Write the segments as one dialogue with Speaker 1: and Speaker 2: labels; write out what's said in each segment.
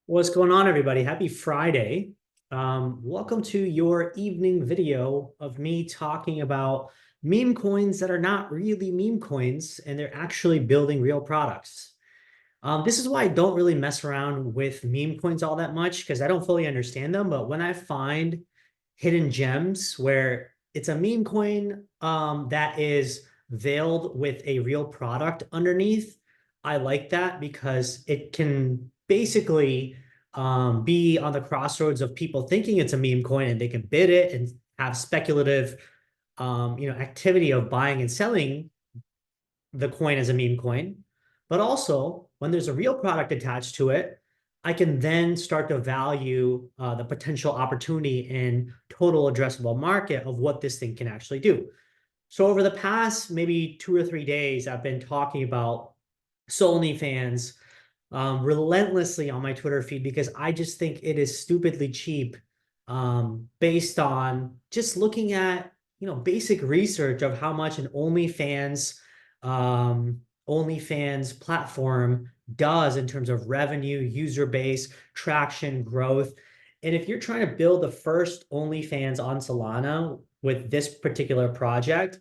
Speaker 1: What's going on, everybody? Happy Friday. Welcome to your evening video of me talking about meme coins that are not really meme coins and they're actually building real products. This is why I don't really mess around with meme coins all that much because I don't fully understand them. But when I find hidden gems where it's a meme coin that is veiled with a real product underneath, I like that because it can basically be on the crossroads of people thinking it's a meme coin and they can bid it and have speculative activity of buying and selling the coin as a meme coin. But also, when there's a real product attached to it, I can then start to value the potential opportunity and total addressable market of what this thing can actually do. So over the past maybe 2 or 3 days, I've been talking about SOLNYFANS relentlessly on my Twitter feed because I just think it is stupidly cheap based on just looking at basic research of how much an um, OnlyFans platform does in terms of revenue, user base, traction, growth. And if you're trying to build the first OnlyFans on Solana with this particular project,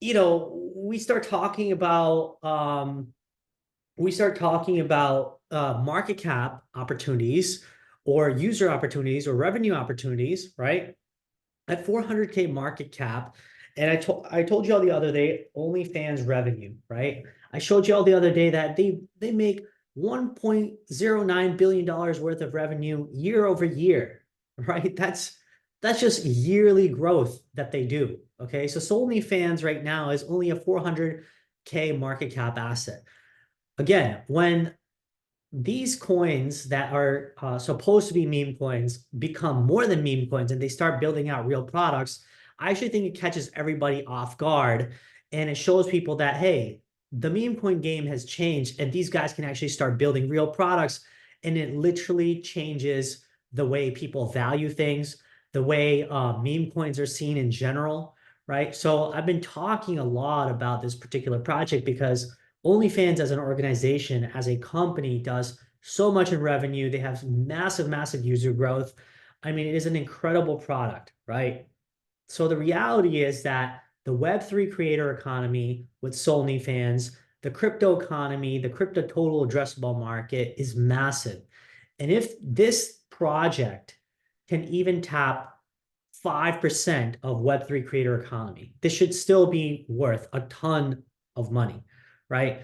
Speaker 1: we start talking about market cap opportunities or user opportunities or revenue opportunities, right? At 400K market cap. And I told you all the other day, OnlyFans revenue, right? I showed you all the other day that they make $1.09 billion worth of revenue year over year, right? That's just yearly growth that they do. Okay. So OnlyFans right now is only a 400K market cap asset. Again, when these coins that are supposed to be meme coins become more than meme coins and they start building out real products, I actually think it catches everybody off guard and it shows people that, hey, the meme coin game has changed and these guys can actually start building real products. And it literally changes the way people value things, the way meme coins are seen in general, right? So I've been talking a lot about this particular project because OnlyFans as an organization, as a company, does so much in revenue. They have massive, massive user growth. I mean, it is an incredible product, right? So the reality is that the Web3 creator economy with OnlyFans, the crypto economy, the crypto total addressable market is massive. And if this project can even tap 5% of Web3 creator economy, this should still be worth a ton of money, right?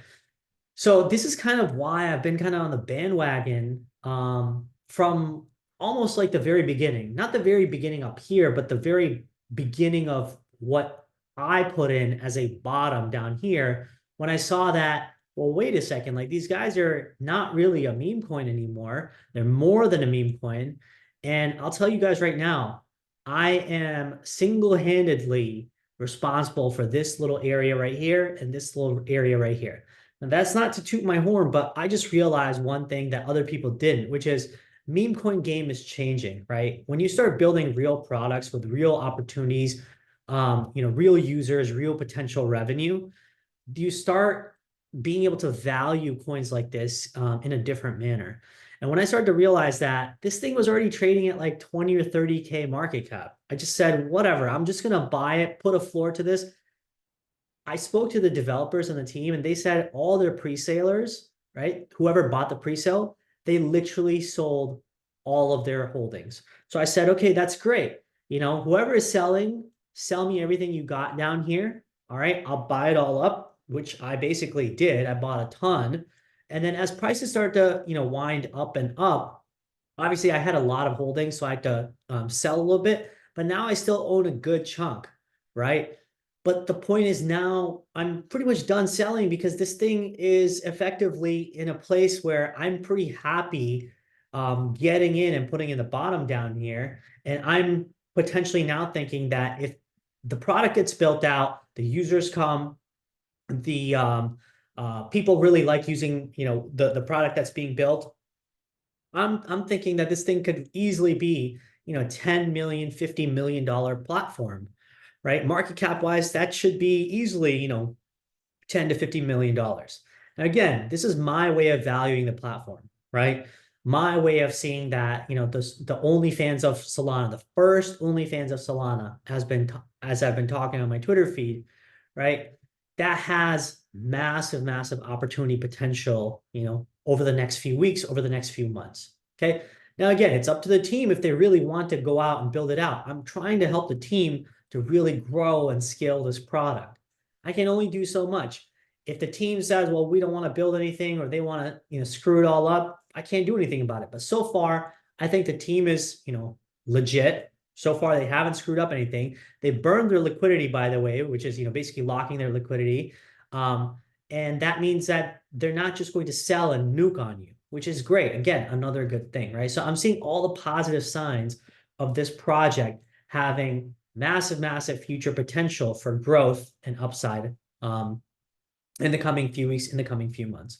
Speaker 1: So this is kind of why I've been kind of on the bandwagon from almost like the very beginning, not the very beginning up here, but the very beginning of what I put in as a bottom down here when I saw that, well, wait a second, like these guys are not really a meme coin anymore. They're more than a meme coin. And I'll tell you guys right now, I am single-handedly responsible for this little area right here and this little area right here. And that's not to toot my horn, but I just realized one thing that other people didn't, which is meme coin game is changing, right? When you start building real products with real opportunities, real users, real potential revenue, do you start being able to value coins like this in a different manner? And when I started to realize that this thing was already trading at like 20 or 30K market cap, I just said, whatever, I'm just going to buy it, put a floor to this. I spoke to the developers and the team, and they said all their pre-salers, right? Whoever bought the pre-sale, they literally sold all of their holdings. So I said, okay, that's great. Whoever is selling, sell me everything you got down here. All right, I'll buy it all up, which I basically did. I bought a ton. And then as prices start to, wind up and up, obviously I had a lot of holdings, so I had to sell a little bit, but now I still own a good chunk, right? But the point is now I'm pretty much done selling because this thing is effectively in a place where I'm pretty happy getting in and putting in the bottom down here. And I'm potentially now thinking that if the product gets built out, the users come, the people really like using, the product that's being built. I'm thinking that this thing could easily be, 10 million, $50 million platform, right? Market cap wise, that should be easily, 10 to $50 million. Now, again, this is my way of valuing the platform, right? my way of seeing that, the OnlyFans of Solana, the first OnlyFans of Solana has been, as I've been talking on my Twitter feed, right? That has massive, massive opportunity potential, over the next few weeks, over the next few months. Okay. Now, again, it's up to the team if they really want to go out and build it out. I'm trying to help the team to really grow and scale this product. I can only do so much. If the team says, well, we don't want to build anything, or they want to, screw it all up, I can't do anything about it. But so far, I think the team is, legit. So far, they haven't screwed up anything. They burned their liquidity, by the way, which is, basically locking their liquidity. And that means that they're not just going to sell and nuke on you, which is great. Again, another good thing, right? So I'm seeing all the positive signs of this project having massive, massive future potential for growth and upside in the coming few weeks, in the coming few months.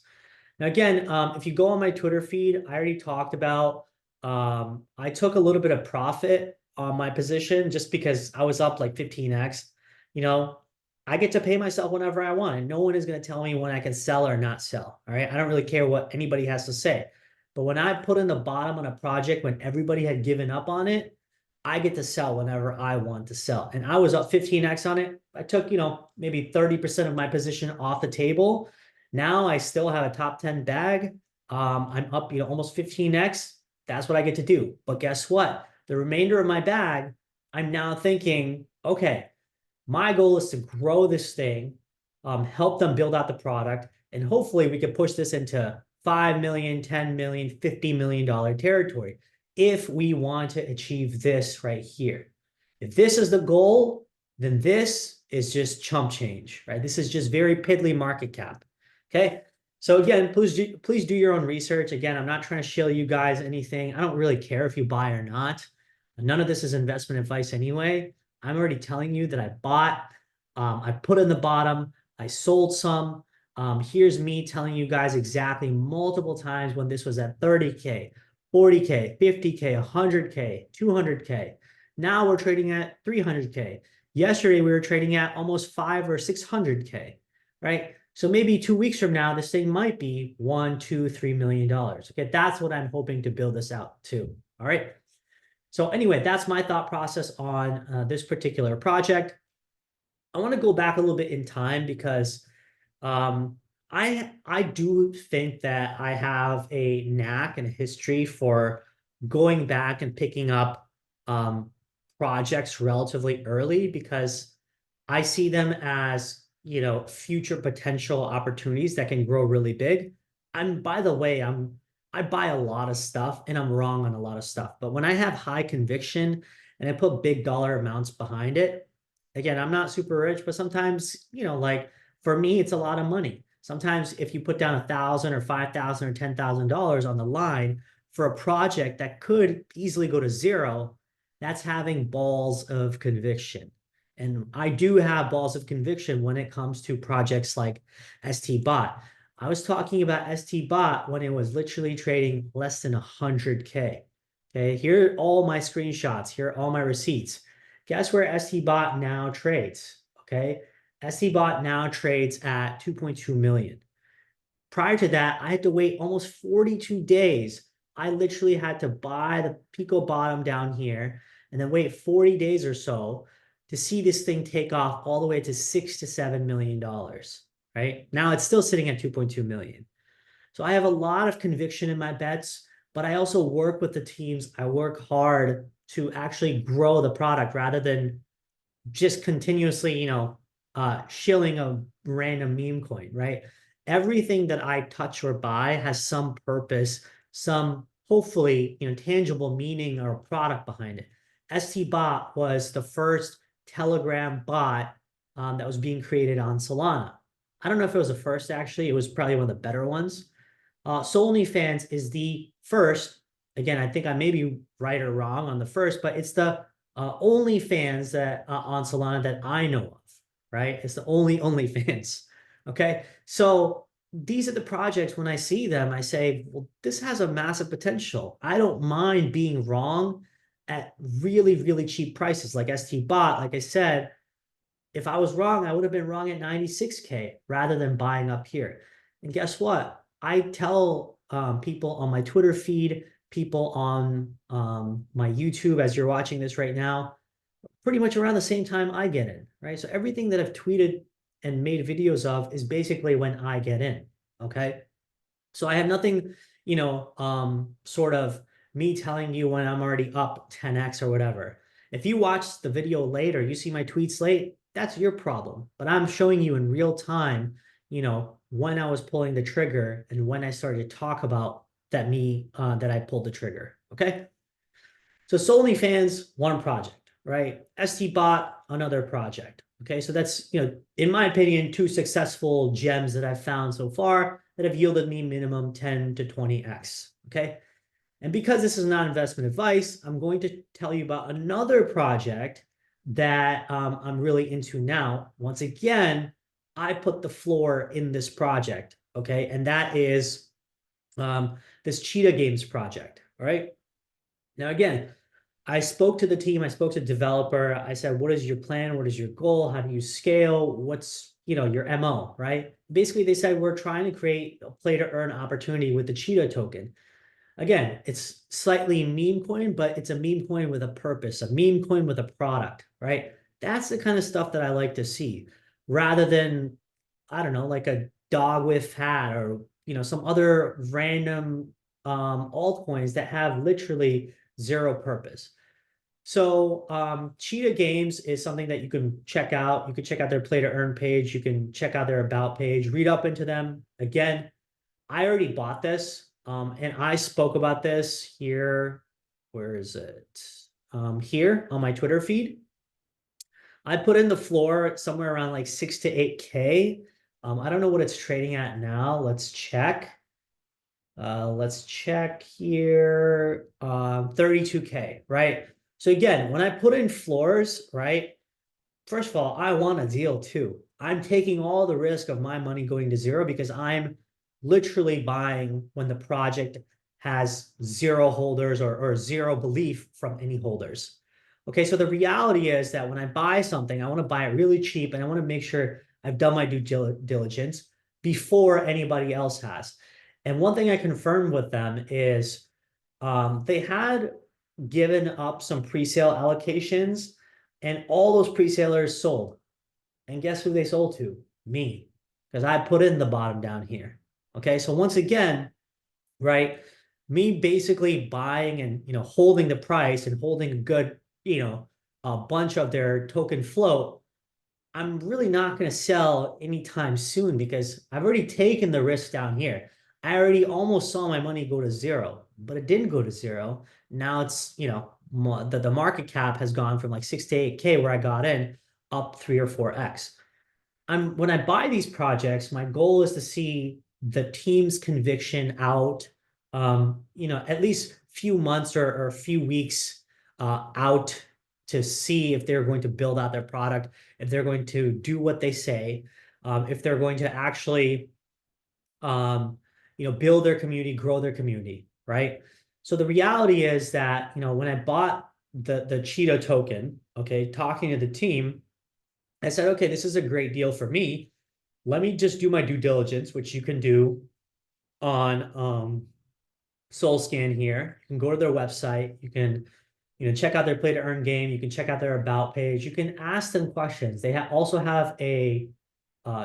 Speaker 1: Now, again, if you go on my Twitter feed, I already talked about, I took a little bit of profit on my position just because I was up like 15x. I get to pay myself whenever I want, and no one is going to tell me when I can sell or not sell. All right. I don't really care what anybody has to say. But when I put in the bottom on a project when everybody had given up on it, I get to sell whenever I want to sell. And I was up 15x on it. I took, maybe 30% of my position off the table. Now I still have a top 10 bag. I'm up, almost 15x. That's what I get to do. But guess what? The remainder of my bag, I'm now thinking, okay, my goal is to grow this thing, help them build out the product, and hopefully we can push this into 5 million, 10 million, $50 million territory if we want to achieve this right here. If this is the goal, then this is just chump change, right? This is just very piddly market cap. Okay. So again, please do your own research. Again, I'm not trying to shill you guys anything. I don't really care if you buy or not. None of this is investment advice anyway. I'm already telling you that I bought, I put in the bottom, I sold some. Here's me telling you guys exactly multiple times when this was at 30K, 40K, 50K, 100K, 200K. Now we're trading at 300K. Yesterday we were trading at almost 5 or 600K, right? So maybe 2 weeks from now, this thing might be $1, $2, $3 million. Okay, that's what I'm hoping to build this out to. All right. So anyway, that's my thought process on this particular project. I want to go back a little bit in time because I do think that I have a knack and a history for going back and picking up projects relatively early because I see them as, future potential opportunities that can grow really big. By the way, I buy a lot of stuff and I'm wrong on a lot of stuff. But when I have high conviction and I put big dollar amounts behind it, again, I'm not super rich, but sometimes, like for me, it's a lot of money. Sometimes if you put down 1,000 or 5,000 or $10,000 on the line for a project that could easily go to zero, that's having balls of conviction. And I do have balls of conviction when it comes to projects like STBot. I was talking about STBot when it was literally trading less than 100K. Okay, here are all my screenshots. Here are all my receipts. Guess where STBot now trades? Okay, STBot now trades at 2.2 million. Prior to that, I had to wait almost 42 days. I literally had to buy the Pico bottom down here and then wait 40 days or so to see this thing take off all the way to $6 to $7 million, right? Now it's still sitting at 2.2 million. So I have a lot of conviction in my bets, but I also work with the teams. I work hard to actually grow the product rather than just continuously, shilling a random meme coin, right? Everything that I touch or buy has some purpose, some hopefully, tangible meaning or product behind it. STBot was the first Telegram bot that was being created on Solana. I don't know if it was the first, actually. It was probably one of the better ones. SOLNYFANS is the first. Again, I think I may be right or wrong on the first, but it's the only fans that on Solana that I know of, right? It's the only fans. Okay, so these are the projects. When I see them, I say, well, this has a massive potential. I don't mind being wrong at really, really cheap prices like STBot. Like I said, if I was wrong, I would have been wrong at 96K rather than buying up here. And guess what? I tell people on my Twitter feed, people on my YouTube as you're watching this right now, pretty much around the same time I get in, right? So everything that I've tweeted and made videos of is basically when I get in, okay? So I have nothing, sort of me telling you when I'm already up 10x or whatever. If you watch the video late or you see my tweets late, that's your problem. But I'm showing you in real time, when I was pulling the trigger and when I started to talk about that I pulled the trigger. Okay. So SOLNYFANS, one project, right? STBot, another project. Okay, so that's, in my opinion, two successful gems that I've found so far that have yielded me minimum 10 to 20x. Okay, and because this is not investment advice, I'm going to tell you about another project that I'm really into now. Once again, I put the floor in this project. Okay, and that is this Cheetah Games project. All right. Now, again, I spoke to the team, I spoke to the developer. I said, what is your plan? What is your goal? How do you scale? What's, your MO, right? Basically, they said, we're trying to create a play to earn opportunity with the Cheetah token. Again, it's slightly meme coin, but it's a meme coin with a purpose, a meme coin with a product, right? That's the kind of stuff that I like to see rather than, I don't know, like a dog with hat or, some other random altcoins that have literally zero purpose. So Cheetah Games is something that you can check out. You can check out their play to earn page. You can check out their about page, read up into them. Again, I already bought this and I spoke about this here. Where is it? Here on my Twitter feed. I put in the floor somewhere around like 6 to 8K. I don't know what it's trading at now. Let's check. Let's check here. 32K, right? So again, when I put in floors, right? First of all, I want a deal too. I'm taking all the risk of my money going to zero because I'm literally buying when the project has zero holders or zero belief from any holders. Okay, so the reality is that when I buy something, I want to buy it really cheap and I want to make sure I've done my due diligence before anybody else has. And one thing I confirmed with them is they had given up some pre-sale allocations and all those pre-salers sold. And guess who they sold to? Me, because I put in the bottom down here. Okay, so once again, right, me basically buying and holding the price and holding a good, a bunch of their token float, I'm really not going to sell anytime soon because I've already taken the risk down here. I already almost saw my money go to zero, but it didn't go to zero. Now it's, the market cap has gone from like 6 to 8K where I got in up 3 or 4x. When I buy these projects, my goal is to see the team's conviction out, at least few months or a few weeks out to see if they're going to build out their product, if they're going to do what they say, if they're going to actually, build their community, grow their community, right? So the reality is that, when I bought the Cheetah token, okay, talking to the team, I said, okay, this is a great deal for me. Let me just do my due diligence, which you can do on SolScan here. You can go to their website. You can check out their play to earn game. You can check out their about page. You can ask them questions. They also have a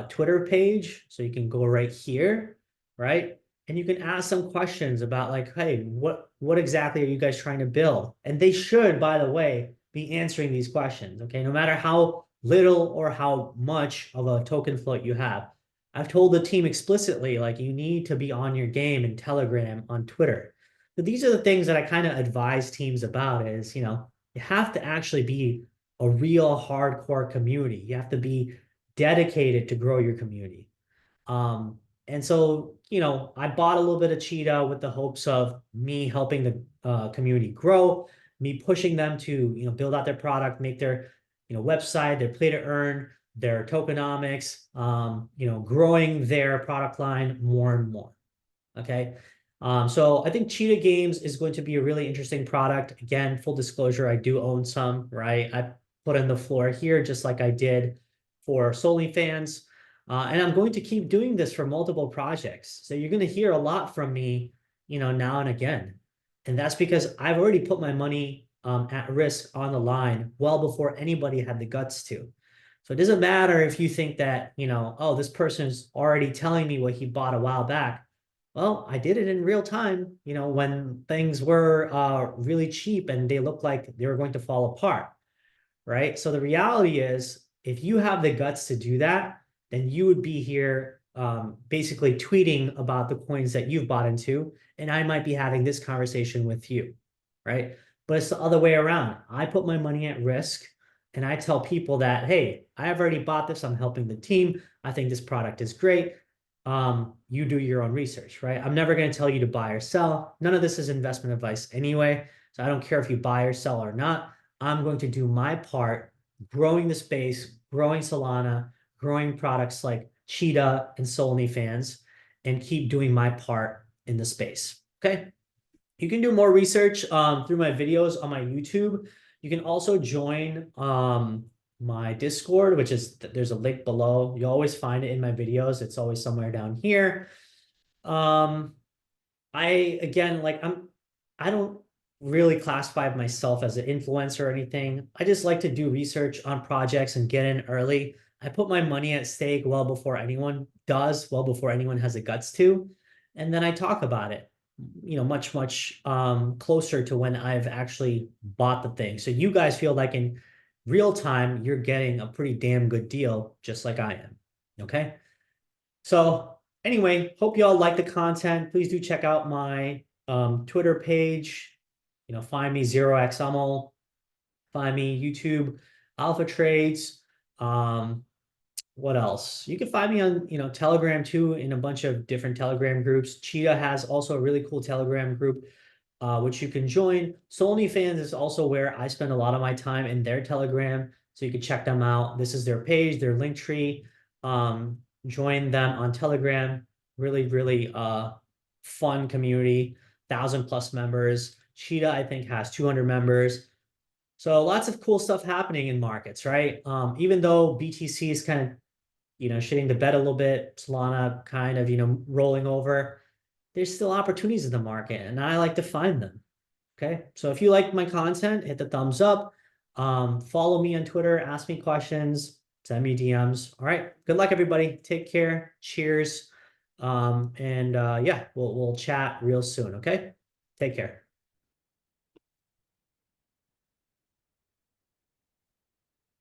Speaker 1: Twitter page, so you can go right here, right? And you can ask some questions about like, hey, what exactly are you guys trying to build? And they should, by the way, be answering these questions, okay? No matter how little or how much of a token float you have. I've told the team explicitly, like, you need to be on your game in Telegram, on Twitter. So these are the things that I kind of advise teams about is, you have to actually be a real hardcore community. You have to be dedicated to grow your community. And so, I bought a little bit of Cheetah with the hopes of me helping the community grow, me pushing them to, build out their product, make their, website, their play to earn, their tokenomics, growing their product line more and more. Okay. So I think Cheetah Games is going to be a really interesting product. Again, full disclosure, I do own some, right? I put in the floor here just like I did for SOLNYFANS. And I'm going to keep doing this for multiple projects. So you're going to hear a lot from me now and again. And that's because I've already put my money at risk on the line well before anybody had the guts to. So it doesn't matter if you think that, oh, this person is already telling me what he bought a while back. Well, I did it in real time, when things were really cheap and they looked like they were going to fall apart, right? So the reality is, if you have the guts to do that, then you would be here basically tweeting about the coins that you've bought into, and I might be having this conversation with you, right? But it's the other way around. I put my money at risk and I tell people that, hey, I've already bought this. I'm helping the team. I think this product is great. You do your own research, right? I'm never going to tell you to buy or sell. None of this is investment advice anyway. So I don't care if you buy or sell or not. I'm going to do my part growing the space, growing Solana, growing products like Cheetah and SOLNYFANS, and keep doing my part in the space. Okay. You can do more research through my videos on my YouTube. You can also join my Discord, which is there's a link below. You always find it in my videos. It's always somewhere down here. I again, I don't really classify myself as an influencer or anything. I just like to do research on projects and get in early. I put my money at stake well before anyone does, well before anyone has the guts to, and then I talk about it, much, much closer to when I've actually bought the thing. So you guys feel like in real time, you're getting a pretty damn good deal, just like I am. Okay. So anyway, hope you all like the content. Please do check out my Twitter page. Find me 0xUML, find me YouTube, Alpha Trades. What else? You can find me on, Telegram too, in a bunch of different Telegram groups. Cheetah has also a really cool Telegram group, which you can join. SOLNYFANS is also where I spend a lot of my time in their Telegram. So you can check them out. This is their page, their link tree. Join them on Telegram. Really, really fun community, 1,000+ members. Cheetah, I think, has 200 members. So lots of cool stuff happening in markets, right? Even though BTC is kind of, shitting the bed a little bit, Solana kind of, rolling over, there's still opportunities in the market, and I like to find them. Okay. So if you like my content, hit the thumbs up. Follow me on Twitter, ask me questions, send me DMs. All right. Good luck, everybody. Take care. Cheers. Yeah, we'll chat real soon. Okay. Take care.